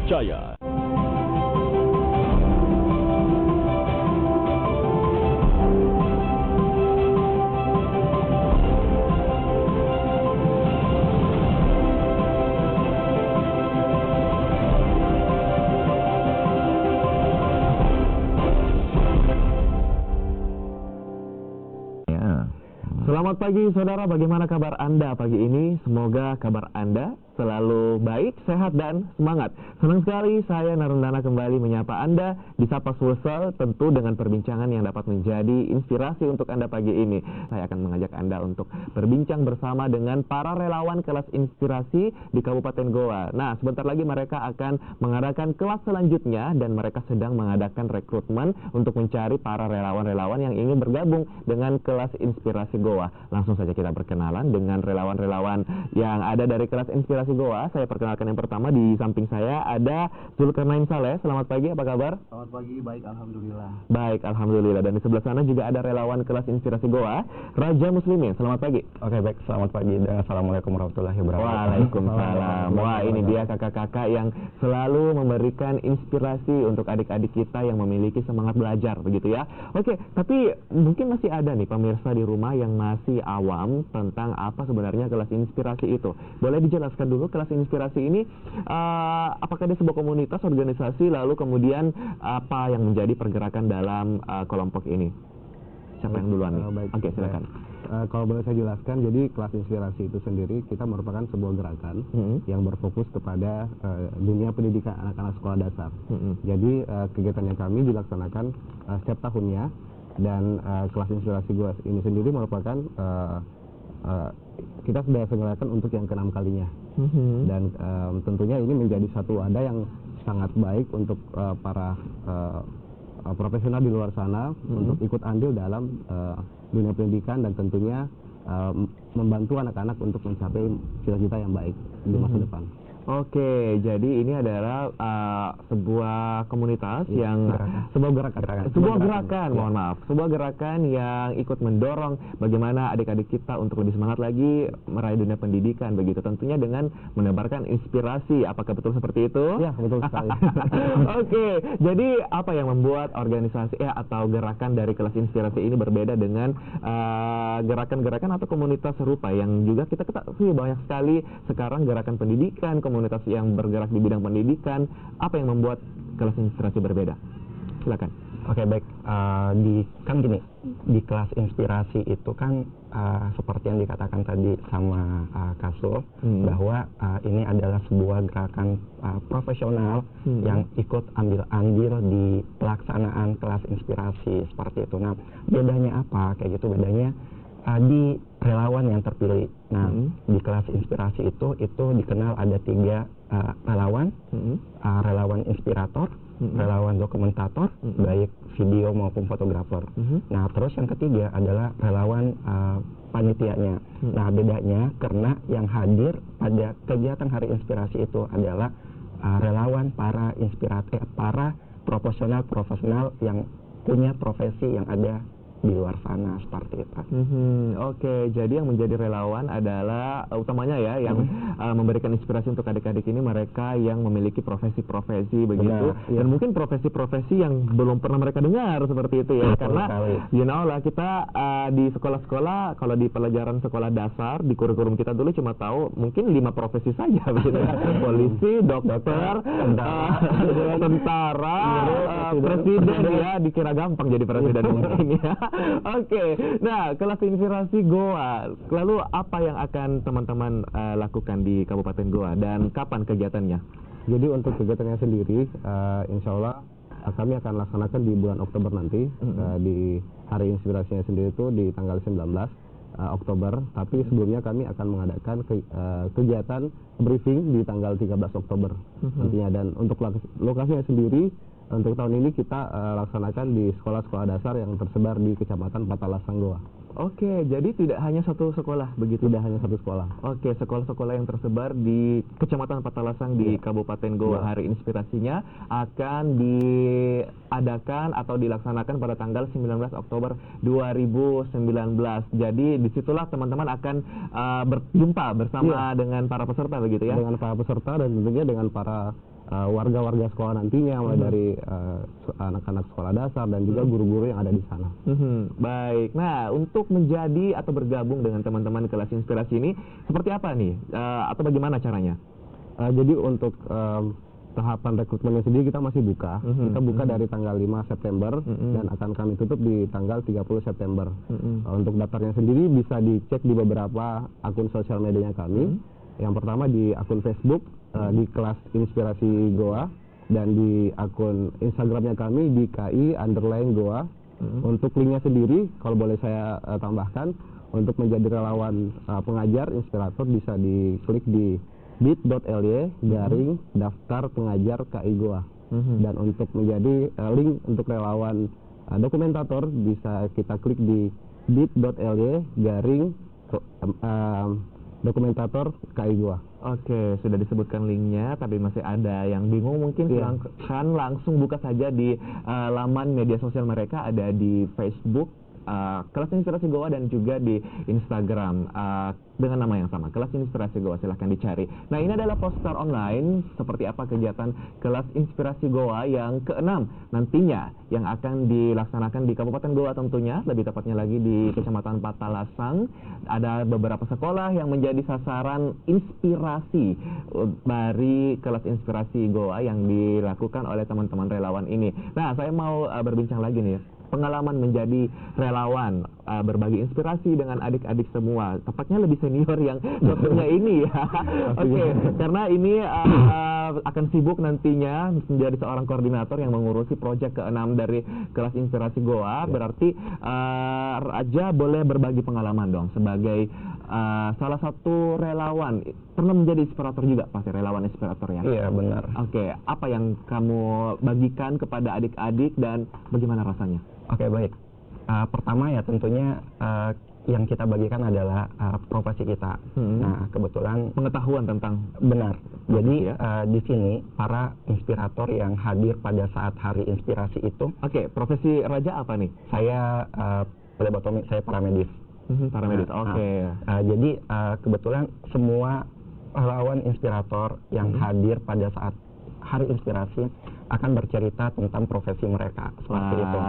terpercaya. Selamat pagi saudara, bagaimana kabar Anda pagi ini? Semoga kabar Anda selalu baik, sehat, dan semangat. Senang sekali saya Narundana kembali menyapa Anda di Sapa Sulsel, tentu dengan perbincangan yang dapat menjadi inspirasi untuk Anda pagi ini. Saya akan mengajak Anda untuk berbincang bersama dengan para relawan kelas inspirasi di Kabupaten Goa. Nah, sebentar lagi mereka akan mengadakan kelas selanjutnya dan mereka sedang mengadakan rekrutmen untuk mencari para relawan-relawan yang ingin bergabung dengan kelas inspirasi Goa. Langsung saja kita berkenalan dengan relawan-relawan yang ada dari kelas inspirasi Goa. Saya perkenalkan yang pertama, di samping saya ada Zulkarnain Saleh. Selamat pagi, apa kabar? Selamat pagi, baik alhamdulillah. Baik, alhamdulillah. Dan di sebelah sana juga ada relawan kelas inspirasi Goa, Raja Muslimin. Selamat pagi. Oke, baik, selamat pagi dan assalamualaikum warahmatullahi wabarakatuh. Waalaikumsalam. Wah, ini dia kakak-kakak yang selalu memberikan inspirasi untuk adik-adik kita yang memiliki semangat belajar, begitu ya. Oke, tapi mungkin masih ada nih pemirsa di rumah yang masih awam tentang apa sebenarnya kelas inspirasi itu. Boleh dijelaskan dulu kelas inspirasi ini apakah dia sebuah komunitas, organisasi, lalu kemudian apa yang menjadi pergerakan dalam kelompok ini? Siapa yang duluan nih? Oke, silakan. Kalau boleh saya jelaskan, jadi kelas inspirasi itu sendiri kita merupakan sebuah gerakan yang berfokus kepada dunia pendidikan anak-anak sekolah dasar. Jadi kegiatan yang kami dilaksanakan setiap tahunnya, dan kelas inspirasi gue ini sendiri merupakan kita sudah selenggarakan untuk yang ke-6 kalinya. Dan tentunya ini menjadi satu wadah yang sangat baik untuk para profesional di luar sana untuk ikut andil dalam dunia pendidikan dan tentunya membantu anak-anak untuk mencapai cita-cita yang baik di masa depan. Oke, jadi ini adalah sebuah komunitas yang sebuah gerakan, mohon maaf, sebuah gerakan yang ikut mendorong bagaimana adik-adik kita untuk lebih semangat lagi meraih dunia pendidikan, begitu tentunya dengan menebarkan inspirasi. Apakah betul seperti itu? Ya, betul sekali. Oke, jadi apa yang membuat organisasi atau gerakan dari kelas inspirasi ini berbeda dengan gerakan-gerakan atau komunitas serupa yang juga kita ketahui banyak sekali sekarang gerakan pendidikan, komunitas yang bergerak di bidang pendidikan. Apa yang membuat kelas inspirasi berbeda? Silakan. Oke, baik. Kan gini, di kelas inspirasi itu kan seperti yang dikatakan tadi sama Kasul, bahwa ini adalah sebuah gerakan profesional yang ikut ambil andil di pelaksanaan kelas inspirasi seperti itu. Nah, bedanya apa? Kayak gitu, bedanya di relawan yang terpilih. Nah, di kelas inspirasi itu dikenal ada 3 relawan, relawan inspirator, relawan dokumentator, baik video maupun fotografer. Nah, terus yang ketiga adalah relawan panitianya. Nah, bedanya karena yang hadir pada kegiatan hari inspirasi itu adalah relawan para para profesional yang punya profesi yang ada di luar sana, seperti itu. Oke, jadi yang menjadi relawan adalah utamanya ya yang memberikan inspirasi untuk adik-adik ini mereka yang memiliki profesi-profesi begitu. Dan mungkin profesi-profesi yang belum pernah mereka dengar seperti itu ya. Karena you know lah, kita di sekolah-sekolah, kalau di pelajaran sekolah dasar di kurikulum kita dulu cuma tahu mungkin 5 profesi saja begitu ya. Polisi, dokter, tentara, presiden ya, dikira gampang jadi presiden mungkin ya. Oke, nah kelas inspirasi Goa, lalu apa yang akan teman-teman lakukan di Kabupaten Goa dan kapan kegiatannya? Jadi untuk kegiatannya sendiri, insya Allah kami akan laksanakan di bulan Oktober nanti. Di hari inspirasinya sendiri itu di tanggal 19 Oktober, tapi sebelumnya kami akan mengadakan kegiatan briefing di tanggal 13 Oktober nantinya. Dan untuk lokasinya sendiri, untuk tahun ini kita laksanakan di sekolah-sekolah dasar yang tersebar di Kecamatan Patalasang Goa. Oke, jadi tidak hanya satu sekolah begitu? Tidak hanya satu sekolah. Oke, sekolah-sekolah yang tersebar di Kecamatan Patalasang di Kabupaten Goa. Hari inspirasinya akan diadakan atau dilaksanakan pada tanggal 19 Oktober 2019. Jadi disitulah teman-teman akan berjumpa bersama dengan para peserta begitu ya? Dengan para peserta dan tentunya dengan para warga-warga sekolah nantinya, mulai dari anak-anak sekolah dasar dan juga guru-guru yang ada di sana. Baik, nah untuk menjadi atau bergabung dengan teman-teman kelas inspirasi ini seperti apa nih, atau bagaimana caranya? Jadi untuk tahapan rekrutmennya sendiri kita masih buka. Kita buka dari tanggal 5 September dan akan kami tutup di tanggal 30 September. Untuk daftarnya sendiri bisa dicek di beberapa akun sosial medianya kami. Yang pertama di akun Facebook di kelas Inspirasi Goa, dan di akun Instagramnya kami di KI_Goa. Untuk linknya sendiri, kalau boleh saya tambahkan, untuk menjadi relawan pengajar inspirator bisa diklik di bit.ly/daftar pengajar KI Goa. Dan untuk menjadi link untuk relawan dokumentator bisa kita klik di bit.ly/dokumentator KI Goa. Oke, sudah disebutkan linknya, tapi masih ada yang bingung mungkin, silahkan langsung buka saja di laman media sosial mereka, ada di Facebook Kelas Inspirasi Goa dan juga di Instagram dengan nama yang sama, Kelas Inspirasi Goa, silahkan dicari. Nah, ini adalah poster online seperti apa kegiatan Kelas Inspirasi Goa yang ke-6 nantinya yang akan dilaksanakan di Kabupaten Goa tentunya, lebih tepatnya lagi di Kecamatan Patalasang. Ada beberapa sekolah yang menjadi sasaran inspirasi dari Kelas Inspirasi Goa yang dilakukan oleh teman-teman relawan ini. Nah, saya mau berbincang lagi nih, pengalaman menjadi relawan, berbagi inspirasi dengan adik-adik semua, tepatnya lebih senior yang dokternya ini ya. Oke, karena ini akan sibuk nantinya menjadi seorang koordinator yang mengurusi proyek ke-6 dari Kelas Inspirasi Goa. Berarti Raja boleh berbagi pengalaman dong sebagai salah satu relawan. Pernah menjadi inspirator juga pasti, relawan inspirator ya? Iya, benar. Oke, apa yang kamu bagikan kepada adik-adik dan bagaimana rasanya? Oke, baik. Pertama ya tentunya yang kita bagikan adalah profesi kita. Nah, kebetulan Pengetahuan tentang benar. Jadi ya? di sini para inspirator yang hadir pada saat hari inspirasi itu. Oke, profesi Raja apa nih? Saya plebotomi, saya paramedis. Paramedis, oke. Jadi kebetulan semua relawan inspirator yang hadir pada saat hari inspirasi akan bercerita tentang profesi mereka seperti itu.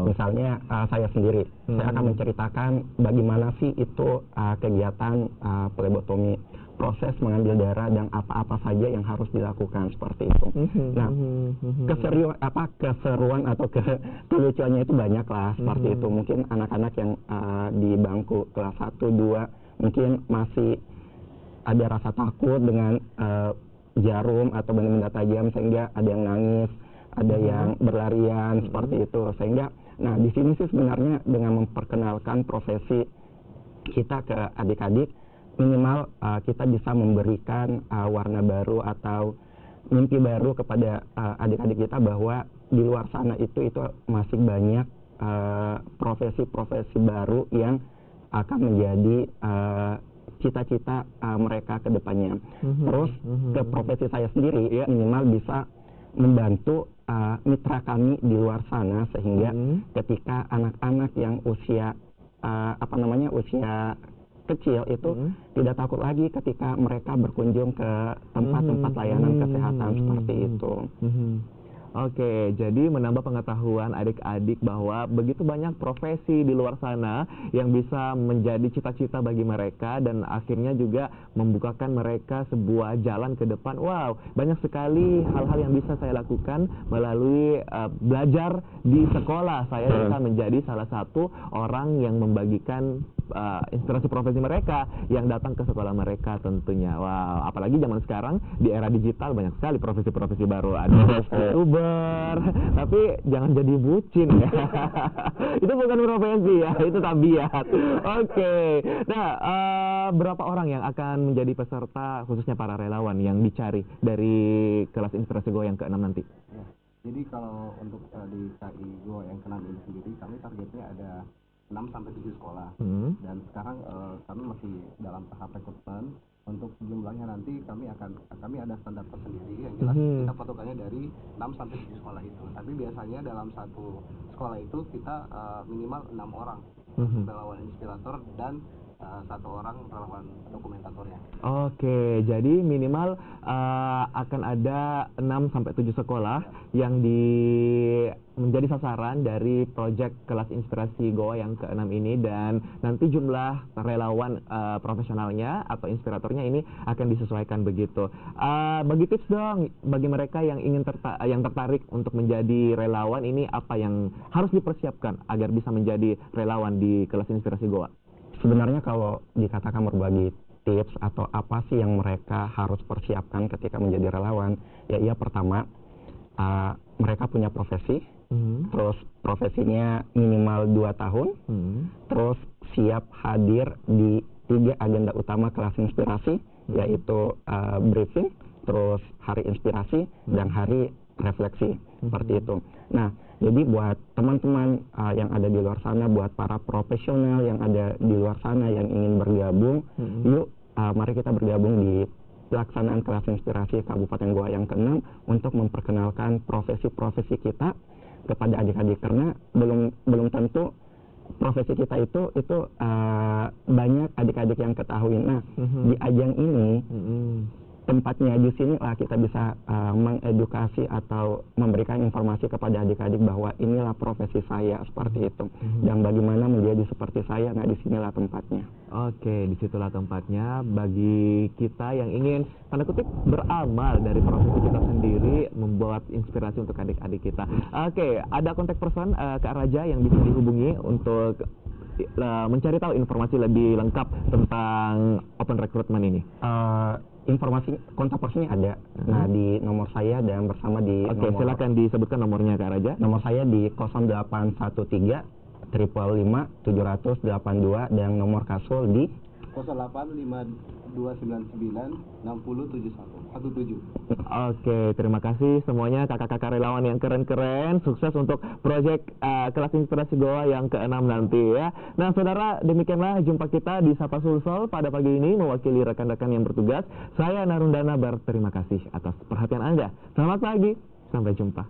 Misalnya saya sendiri, saya akan menceritakan bagaimana sih itu kegiatan plebotomi, proses mengambil darah dan apa-apa saja yang harus dilakukan seperti itu. Nah, keseruan atau kelucuannya itu banyak lah seperti itu. Mungkin anak-anak yang di bangku kelas 1, 2 mungkin masih ada rasa takut dengan jarum atau benda-benda tajam, sehingga ada yang nangis, ada yang berlarian seperti itu. Sehingga, nah di sini sih sebenarnya dengan memperkenalkan profesi kita ke adik-adik, minimal kita bisa memberikan warna baru atau mimpi baru kepada adik-adik kita bahwa di luar sana itu masih banyak profesi-profesi baru yang akan menjadi cita-cita mereka ke depannya. Terus ke profesi saya sendiri, minimal bisa membantu mitra kami di luar sana, sehingga ketika anak-anak yang usia usia kecil itu tidak takut lagi ketika mereka berkunjung ke tempat-tempat layanan kesehatan seperti itu. Oke, jadi menambah pengetahuan adik-adik bahwa begitu banyak profesi di luar sana yang bisa menjadi cita-cita bagi mereka dan akhirnya juga membukakan mereka sebuah jalan ke depan. Wow, banyak sekali hal-hal yang bisa saya lakukan melalui belajar di sekolah. Saya bisa menjadi salah satu orang yang membagikan inspirasi profesi mereka yang datang ke sekolah mereka tentunya. Wow, apalagi zaman sekarang di era digital banyak sekali profesi-profesi baru. Ada YouTuber, tapi jangan jadi bucin ya. Itu bukan profesi ya, itu tabiat. Oke. Nah, berapa orang yang akan menjadi peserta, khususnya para relawan yang dicari dari Kelas Inspirasi Goa yang ke-6 nanti? Ya. Jadi kalau untuk di KI Goa yang ke-6 ini sendiri, kami targetnya ada 6-7 sekolah. Dan sekarang kami masih dalam tahap rekrutmen. Untuk jumlahnya nanti kami ada standar tersendiri yang jelas kita patokannya dari 6-7 sekolah itu. Tapi biasanya dalam satu sekolah itu kita minimal 6 orang relawan inspirator dan satu orang relawan dokumentatornya. Oke, jadi minimal akan ada 6-7 sekolah yang menjadi sasaran dari proyek kelas inspirasi Goa yang ke-6 ini, dan nanti jumlah relawan profesionalnya atau inspiratornya ini akan disesuaikan begitu. Bagi tips dong bagi mereka yang ingin tertarik untuk menjadi relawan ini, apa yang harus dipersiapkan agar bisa menjadi relawan di kelas inspirasi Goa? Sebenarnya kalau dikatakan berbagi tips atau apa sih yang mereka harus persiapkan ketika menjadi relawan, ya pertama mereka punya profesi, terus profesinya minimal 2 tahun, terus siap hadir di 3 agenda utama kelas inspirasi, yaitu briefing, terus hari inspirasi, dan hari refleksi, seperti itu. Nah, jadi buat teman-teman yang ada di luar sana, buat para profesional yang ada di luar sana yang ingin bergabung, yuk mari kita bergabung di pelaksanaan kelas inspirasi Kabupaten Goa yang ke-6 untuk memperkenalkan profesi-profesi kita kepada adik-adik, karena belum tentu profesi kita itu banyak adik-adik yang ketahui. Nah, di ajang ini tempatnya di sini lah kita bisa mengedukasi atau memberikan informasi kepada adik-adik bahwa inilah profesi saya, seperti itu, dan bagaimana menjadi seperti saya. Nah, disinilah tempatnya. Oke, disitulah tempatnya bagi kita yang ingin tanda kutip beramal dari profesi kita sendiri, membuat inspirasi untuk adik-adik kita. Oke, ada kontak person Kak Raja yang bisa dihubungi untuk mencari tahu informasi lebih lengkap tentang open recruitment ini. Informasi kontak personnya ada. Nah, di nomor saya dan bersama di silakan disebutkan nomornya Kak Raja. Nomor saya di 0813 555 782 dan nomor Kasul di 085299 607117. Oke, terima kasih semuanya kakak-kakak relawan yang keren-keren. Sukses untuk proyek kelas inspirasi Goa yang ke-6 nanti ya. Nah, saudara, demikianlah jumpa kita di Sapa Sulsel pada pagi ini mewakili rekan-rekan yang bertugas. Saya Narundana berterima kasih atas perhatian Anda. Selamat pagi, sampai jumpa.